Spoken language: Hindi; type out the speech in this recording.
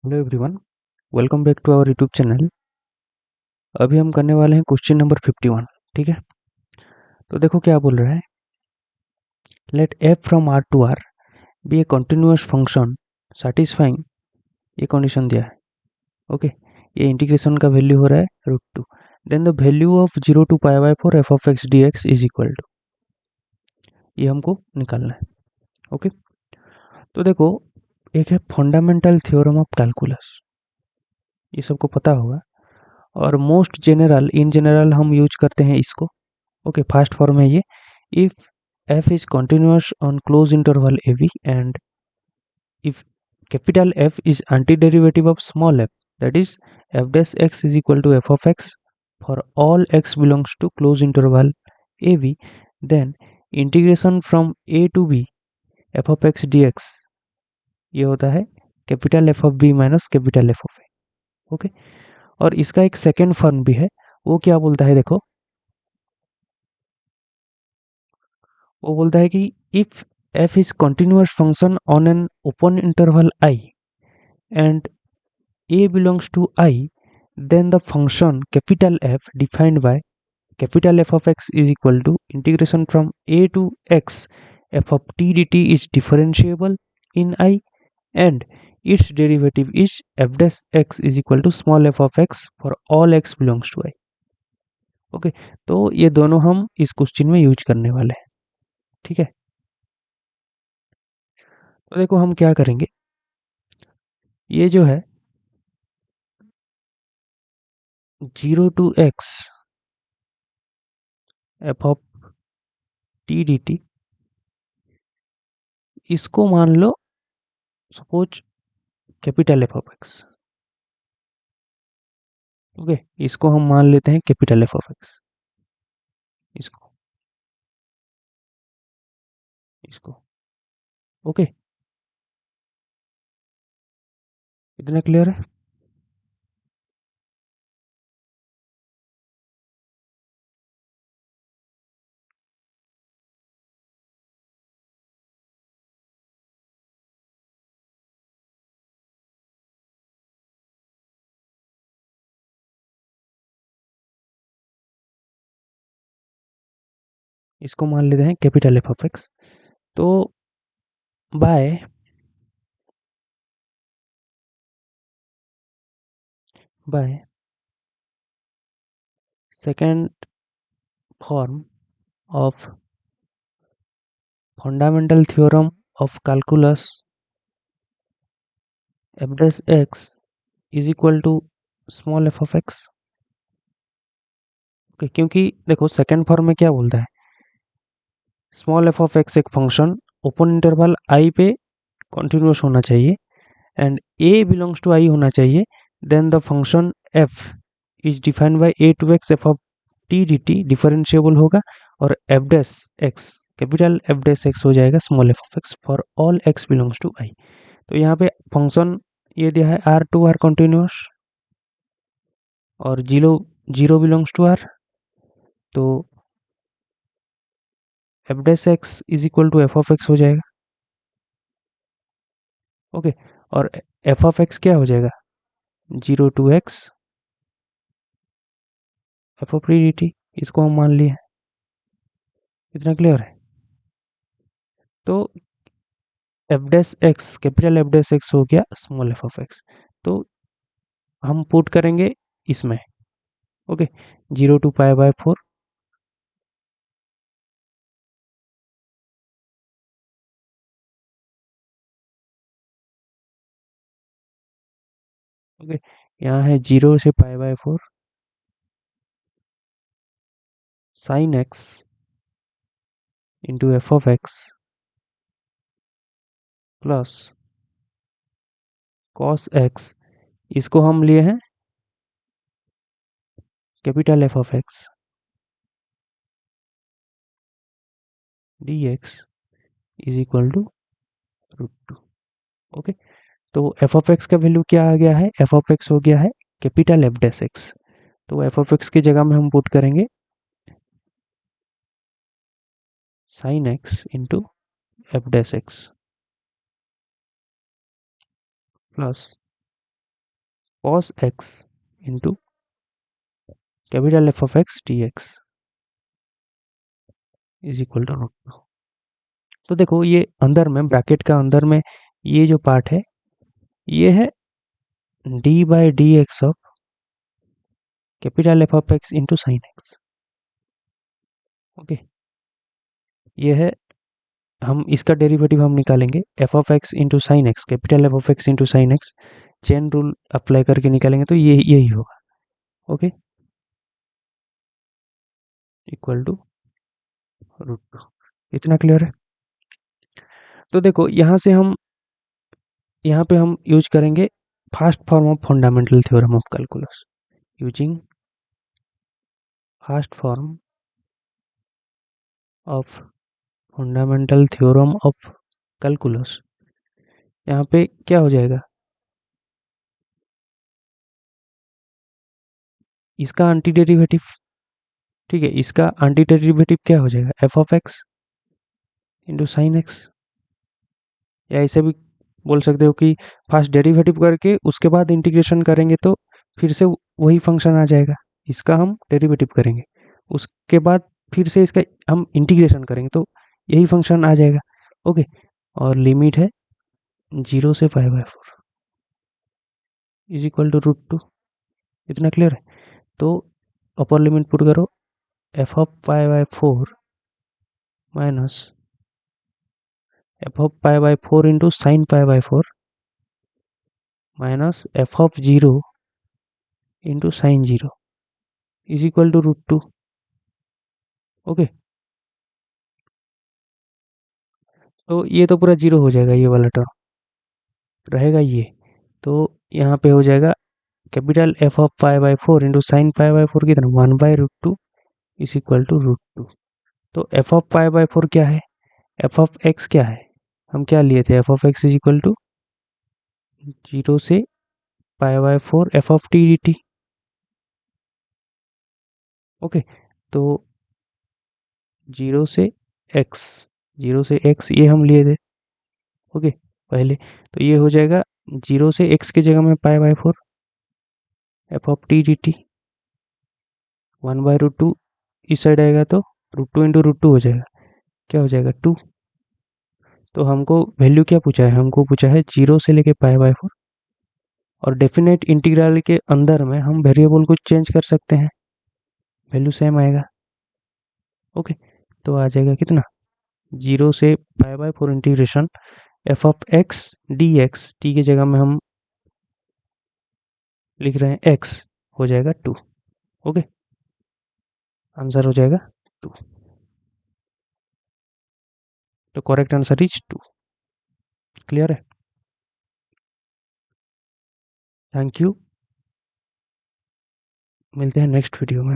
Hello everyone, welcome back to our YouTube channel. अभी हम करने वाले हैं क्वेश्चन नंबर 51। ठीक है, तो देखो क्या बोल रहा है। Let f from R to R be a continuous function satisfying, ये कंडीशन दिया है। ओके, ये इंटीग्रेशन का वैल्यू हो रहा है √2। Then the value of 0 to pi by 4 f of x d x is equal to, ये हमको निकालना है। ओके, तो देखो, एक है फंडामेंटल थ्योरम ऑफ कैलकुलस, ये सबको पता होगा। और मोस्ट जनरल, इन जनरल हम यूज करते हैं इसको। ओके, फर्स्ट फॉर्म है ये। If f is continuous on closed interval ab and if capital F is antiderivative of small f, that is f dash x is equal to f of x for all x belongs to closed interval ab, then integration from a to b f of x dx ये होता है capital F of b minus capital F of a. Okay, और इसका एक सेकेंड फॉर्म भी है। वो क्या बोलता है, देखो, वो बोलता है कि if f is continuous function on an open interval I and a belongs to I, then the function capital F defined by capital F of x is equal to integration from a to x f of t dt is differentiable in I and its derivative is f dash x is equal to small f of x for all x belongs to I। Okay, तो ये दोनों हम इस क्वेश्चन में यूज करने वाले हैं। ठीक है, तो देखो हम क्या करेंगे। ये जो है 0 to x F of t d t, इसको मान लो suppose capital F of x. Okay, इसको हम मान लेते हैं कैपिटल एफ ऑफ एक्स, इसको इसको ओके, इतना क्लियर है। इसको मान लेते हैं कैपिटल एफ ऑफ एक्स। तो by by second form of fundamental theorem of calculus f dash x is equal to small f of x. Okay, क्योंकि देखो सेकेंड फॉर्म में क्या बोलता है, स्मॉल एफ ऑफ एक्स एक फंक्शन ओपन इंटरवल आई पे कंटिन्यूस होना चाहिए and a belongs to i होना चाहिए, then the function f is defined by a to x f of t dt differentiable होगा और f dash x capital f dash x हो जाएगा small f of x for all x belongs to i। तो यहाँ पे फंक्शन ये दिया है r टू r कंटिन्यूस और zero zero belongs to r, तो f dash x is equal to f of x हो जाएगा। ओके, और f ऑफ x क्या हो जाएगा, 0 to x F of t d t, इसको हम मान लिए। इतना क्लियर है। तो f dash x capital f dash x हो गया स्मॉल एफ ऑफ एक्स, तो हम पुट करेंगे इसमें। Okay, 0 to pi by 4, okay, यहाँ है 0 से pi by 4 sine x into f of x plus cos x, इसको हम लिए हैं capital F of x d x is equal to √2। Okay, तो एफ ऑफ एक्स का वैल्यू क्या आ गया है, एफ ऑफ एक्स हो गया है कैपिटल एफ डैश एक्स, तो एफ ऑफ एक्स की जगह में हम पुट करेंगे sine x into f dash x plus cos x into capital F of x d x is equal to root two. तो देखो ये अंदर में ब्रैकेट का अंदर में ये जो पार्ट है ये है d by d x of capital F of x into sine x. Okay, ये है, हम इसका डेरिवेटिव हम निकालेंगे f of x into sine x, capital F of x into sine x, chain rule apply करके निकालेंगे तो ये यही होगा। Okay, equal to root two. इतना क्लियर है? तो देखो यहाँ पे हम यूज करेंगे first form of fundamental theorem of calculus. Using first form of fundamental theorem of calculus, यहाँ पे क्या हो जाएगा, इसका एंटी डेरिवेटिव, ठीक है, इसका एंटी डेरिवेटिव क्या हो जाएगा, F of x into sine x, या ऐसे भी बोल सकते हो कि फर्स्ट डेरिवेटिव करके उसके बाद इंटीग्रेशन करेंगे तो फिर से वही फंक्शन आ जाएगा। इसका हम डेरिवेटिव करेंगे, उसके बाद फिर से इसका हम इंटीग्रेशन करेंगे तो यही फंक्शन आ जाएगा। ओके, और लिमिट है 0 से 5/4 is equal to root two. इतना क्लियर है? तो अपर लिमिट पुट करो, f of 5/4 minus f of 5/4 into sine 5/4 minus f of 0 into sine 0 is equal to root two. Okay, तो ये तो पूरा 0 हो जाएगा, ये वाला टर्म रहेगा ये, तो यहाँ पे हो जाएगा capital F of 5/4 into sine 5/4 कितना 1/√2 is equal to root two. तो एफ ऑफ 5/4 क्या है, एफ ऑफ एक्स क्या है, हम क्या लिए थे, f of x is equal to 0 से 5/4 f of t d t. Okay, तो 0 से एक्स, 0 से एक्स ये हम लिए थे। ओके, पहले तो ये हो जाएगा 0 से एक्स की जगह में 5/4 f of t d t 1/√2, इस साइड आएगा तो root two into root two हो जाएगा, क्या हो जाएगा 2। तो हमको वैल्यू क्या पूछा है, हमको पूछा है 0 से लेके 5/4, और डेफिनेट इंटीग्रल के अंदर में हम वेरिएबल को चेंज कर सकते हैं, वैल्यू सेम आएगा। ओके, तो आ जाएगा कितना 0 से 5/4 integration F of x d x, T की जगह में हम लिख रहे हैं एक्स, हो जाएगा 2। ओके, आंसर हो जाएगा 2। तो करेक्ट आंसर इज 2। क्लियर है? थैंक यू, मिलते हैं नेक्स्ट वीडियो में।